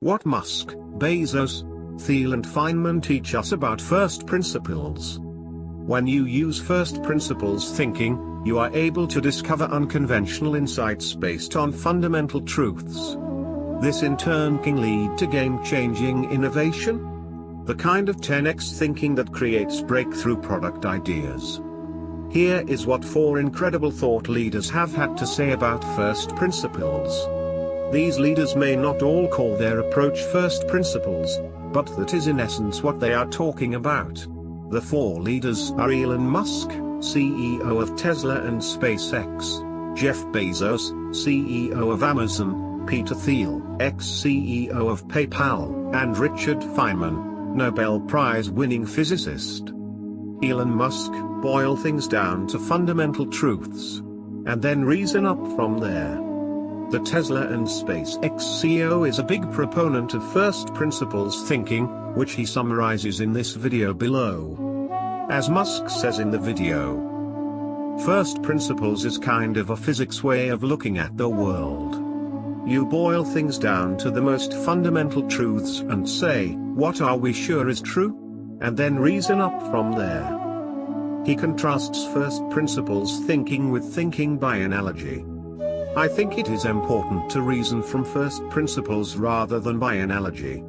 What Musk, Bezos, Thiel and Feynman teach us about first principles. When you use first principles thinking, you are able to discover unconventional insights based on fundamental truths. This in turn can lead to game-changing innovation, the kind of 10x thinking that creates breakthrough product ideas. Here is what 4 incredible thought leaders have had to say about first principles. These leaders may not all call their approach first principles, but that is in essence what they are talking about. The 4 leaders are Elon Musk, CEO of Tesla and SpaceX, Jeff Bezos, CEO of Amazon, Peter Thiel, ex-CEO of PayPal, and Richard Feynman, Nobel Prize-winning physicist. Elon Musk, boil things down to fundamental truths, and then reason up from there. The Tesla and SpaceX CEO is a big proponent of first principles thinking, which he summarizes in this video below. As Musk says in the video, first principles is kind of a physics way of looking at the world. You boil things down to the most fundamental truths and say, what are we sure is true? And then reason up from there. He contrasts first principles thinking with thinking by analogy. I think it is important to reason from first principles rather than by analogy.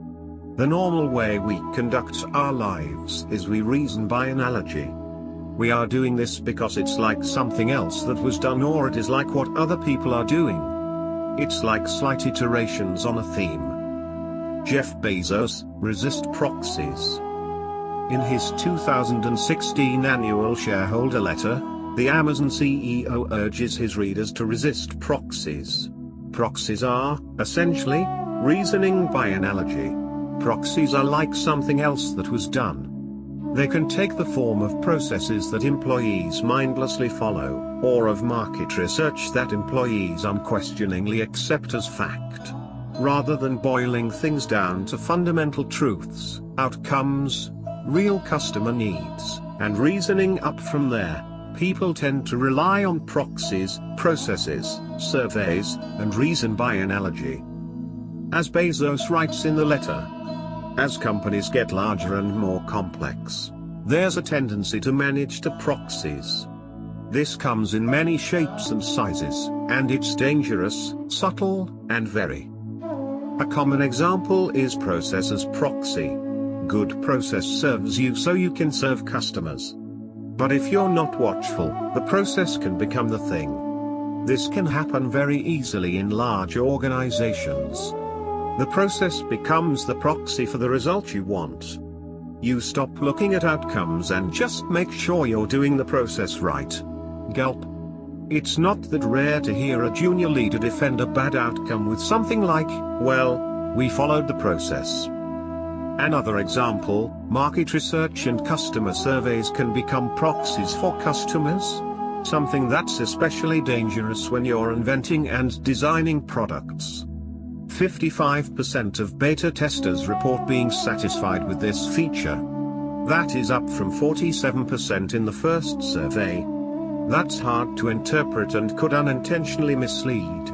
The normal way we conduct our lives is we reason by analogy. We are doing this because it's like something else that was done, or it is like what other people are doing. It's like slight iterations on a theme. Jeff Bezos, resist proxies. In his 2016 annual shareholder letter, the Amazon CEO urges his readers to resist proxies. Proxies are, essentially, reasoning by analogy. Proxies are like something else that was done. They can take the form of processes that employees mindlessly follow, or of market research that employees unquestioningly accept as fact. Rather than boiling things down to fundamental truths, outcomes, real customer needs, and reasoning up from there, people tend to rely on proxies, processes, surveys, and reason by analogy. As Bezos writes in the letter, as companies get larger and more complex, there's a tendency to manage to proxies. This comes in many shapes and sizes, and it's dangerous, subtle, and very. A common example is process as proxy. Good process serves you so you can serve customers. But if you're not watchful, the process can become the thing. This can happen very easily in large organizations. The process becomes the proxy for the result you want. You stop looking at outcomes and just make sure you're doing the process right. Gulp. It's not that rare to hear a junior leader defend a bad outcome with something like, well, we followed the process. Another example, market research and customer surveys can become proxies for customers. Something that's especially dangerous when you're inventing and designing products. 55% of beta testers report being satisfied with this feature. That is up from 47% in the first survey. That's hard to interpret and could unintentionally mislead.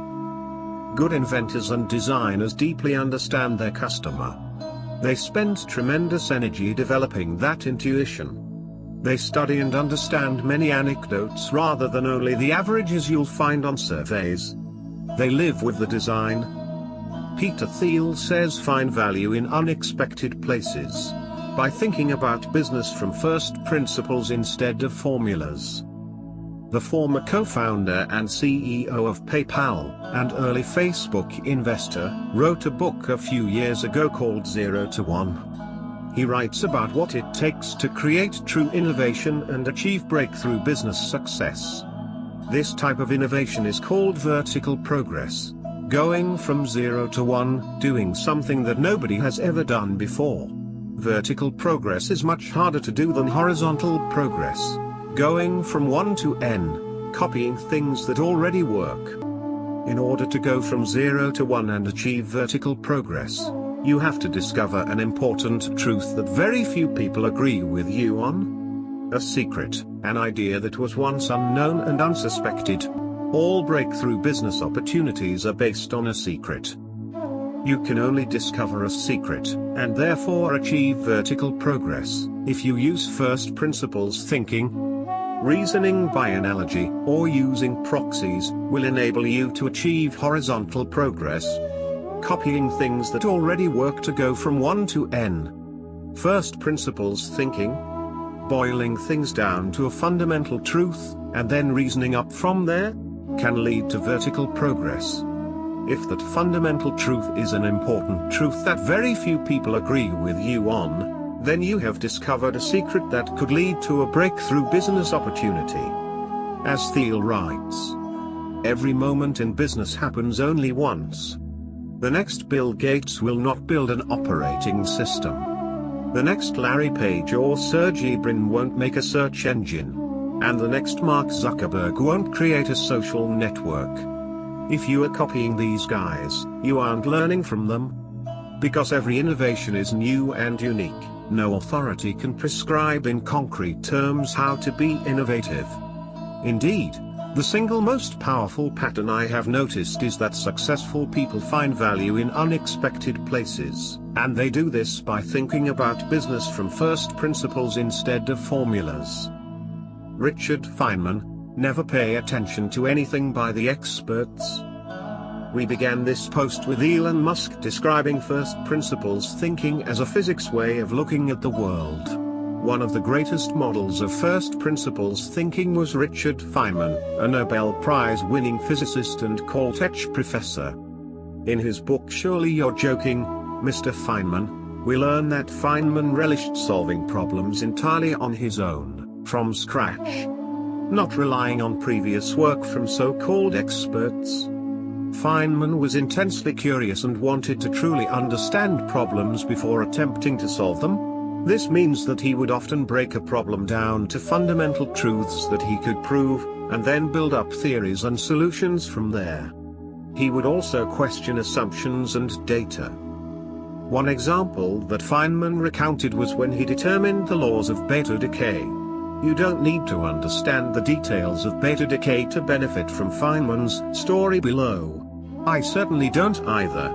Good inventors and designers deeply understand their customer. They spend tremendous energy developing that intuition. They study and understand many anecdotes rather than only the averages you'll find on surveys. They live with the design. Peter Thiel says find value in unexpected places. By thinking about business from first principles instead of formulas. The former co-founder and CEO of PayPal, and early Facebook investor, wrote a book a few years ago called 0 to 1. He writes about what it takes to create true innovation and achieve breakthrough business success. This type of innovation is called vertical progress. Going from 0 to 1, doing something that nobody has ever done before. Vertical progress is much harder to do than horizontal progress. Going from 1 to n, copying things that already work. In order to go from 0 to 1 and achieve vertical progress, you have to discover an important truth that very few people agree with you on. A secret, an idea that was once unknown and unsuspected. All breakthrough business opportunities are based on a secret. You can only discover a secret, and therefore achieve vertical progress, if you use first principles thinking. Reasoning by analogy, or using proxies, will enable you to achieve horizontal progress. Copying things that already work to go from 1 to n. First principles thinking. Boiling things down to a fundamental truth, and then reasoning up from there, can lead to vertical progress. If that fundamental truth is an important truth that very few people agree with you on, then you have discovered a secret that could lead to a breakthrough business opportunity. As Thiel writes, every moment in business happens only once. The next Bill Gates will not build an operating system. The next Larry Page or Sergey Brin won't make a search engine. And the next Mark Zuckerberg won't create a social network. If you are copying these guys, you aren't learning from them. Because every innovation is new and unique, no authority can prescribe in concrete terms how to be innovative. Indeed, the single most powerful pattern I have noticed is that successful people find value in unexpected places, and they do this by thinking about business from first principles instead of formulas. Richard Feynman, never pay attention to anything by the experts. We began this post with Elon Musk describing first principles thinking as a physics way of looking at the world. One of the greatest models of first principles thinking was Richard Feynman, a Nobel Prize-winning physicist and Caltech professor. In his book Surely You're Joking, Mr. Feynman, we learn that Feynman relished solving problems entirely on his own, from scratch. Not relying on previous work from so-called experts. Feynman was intensely curious and wanted to truly understand problems before attempting to solve them. This means that he would often break a problem down to fundamental truths that he could prove, and then build up theories and solutions from there. He would also question assumptions and data. One example that Feynman recounted was when he determined the laws of beta decay. You don't need to understand the details of beta decay to benefit from Feynman's story below. I certainly don't either.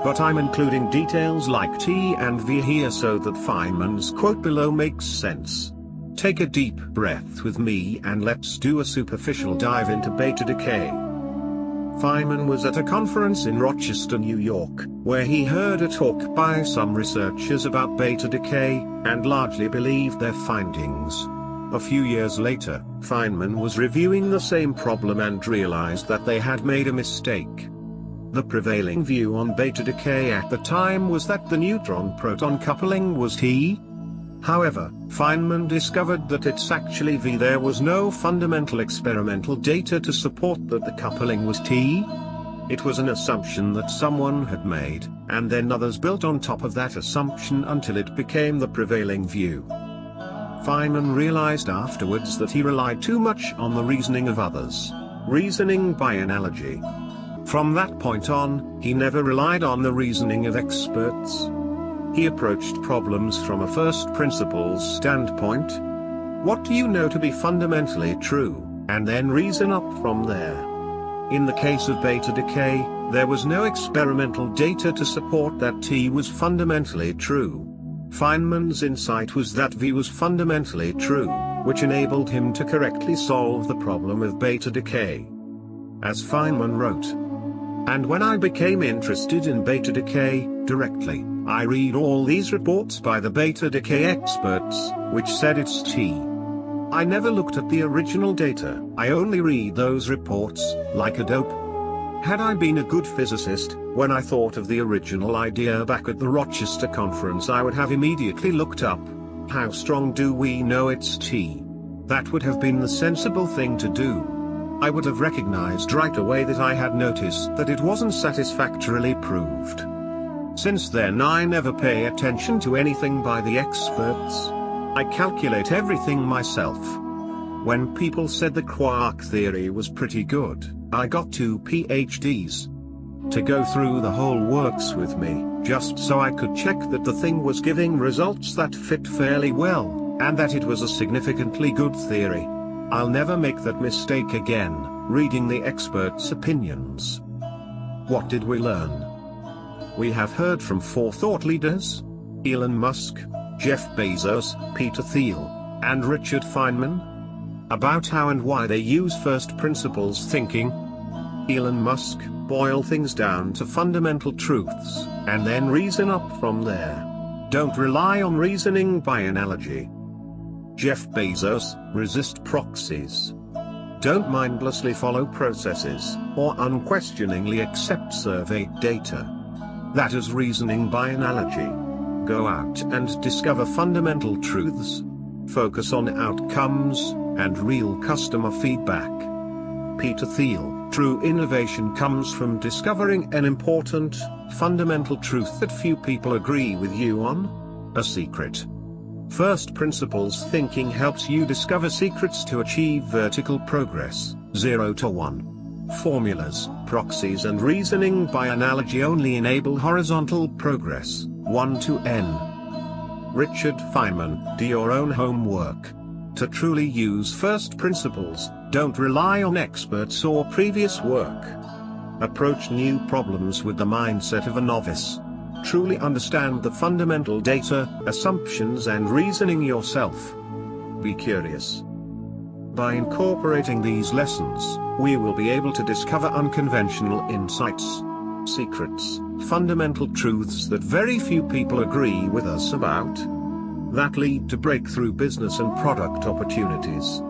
But I'm including details like T and V here so that Feynman's quote below makes sense. Take a deep breath with me and let's do a superficial dive into beta decay. Feynman was at a conference in Rochester, New York, where he heard a talk by some researchers about beta decay, and largely believed their findings. A few years later, Feynman was reviewing the same problem and realized that they had made a mistake. The prevailing view on beta decay at the time was that the neutron-proton coupling was T. However, Feynman discovered that it's actually V. There was no fundamental experimental data to support that the coupling was T. It was an assumption that someone had made, and then others built on top of that assumption until it became the prevailing view. Feynman realized afterwards that he relied too much on the reasoning of others, reasoning by analogy. From that point on, he never relied on the reasoning of experts. He approached problems from a first principles standpoint. What do you know to be fundamentally true, and then reason up from there. In the case of beta decay, there was no experimental data to support that T was fundamentally true. Feynman's insight was that V was fundamentally true, which enabled him to correctly solve the problem of beta decay. As Feynman wrote, "And when I became interested in beta decay, directly, I read all these reports by the beta decay experts, which said it's T. I never looked at the original data, I only read those reports, like a dope. Had I been a good physicist, when I thought of the original idea back at the Rochester conference I would have immediately looked up, how strong do we know it's T? That would have been the sensible thing to do. I would have recognized right away that I had noticed that it wasn't satisfactorily proved. Since then I never pay attention to anything by the experts. I calculate everything myself. When people said the quark theory was pretty good, I got 2 PhDs to go through the whole works with me, just so I could check that the thing was giving results that fit fairly well, and that it was a significantly good theory. I'll never make that mistake again, reading the experts' opinions. What did we learn? We have heard from 4 thought leaders: Elon Musk, Jeff Bezos, Peter Thiel, and Richard Feynman, about how and why they use first principles thinking. Elon Musk: boil things down to fundamental truths, and then reason up from there. Don't rely on reasoning by analogy. Jeff Bezos: resist proxies. Don't mindlessly follow processes, or unquestioningly accept survey data. That is reasoning by analogy. Go out and discover fundamental truths. Focus on outcomes, and real customer feedback. Peter Thiel: true innovation comes from discovering an important, fundamental truth that few people agree with you on. A secret. First principles thinking helps you discover secrets to achieve vertical progress, 0 to 1. Formulas, proxies and reasoning by analogy only enable horizontal progress, 1 to n. Richard Feynman: do your own homework. To truly use first principles, don't rely on experts or previous work. Approach new problems with the mindset of a novice. Truly understand the fundamental data, assumptions and reasoning yourself. Be curious. By incorporating these lessons, we will be able to discover unconventional insights, secrets, fundamental truths that very few people agree with us about, that lead to breakthrough business and product opportunities.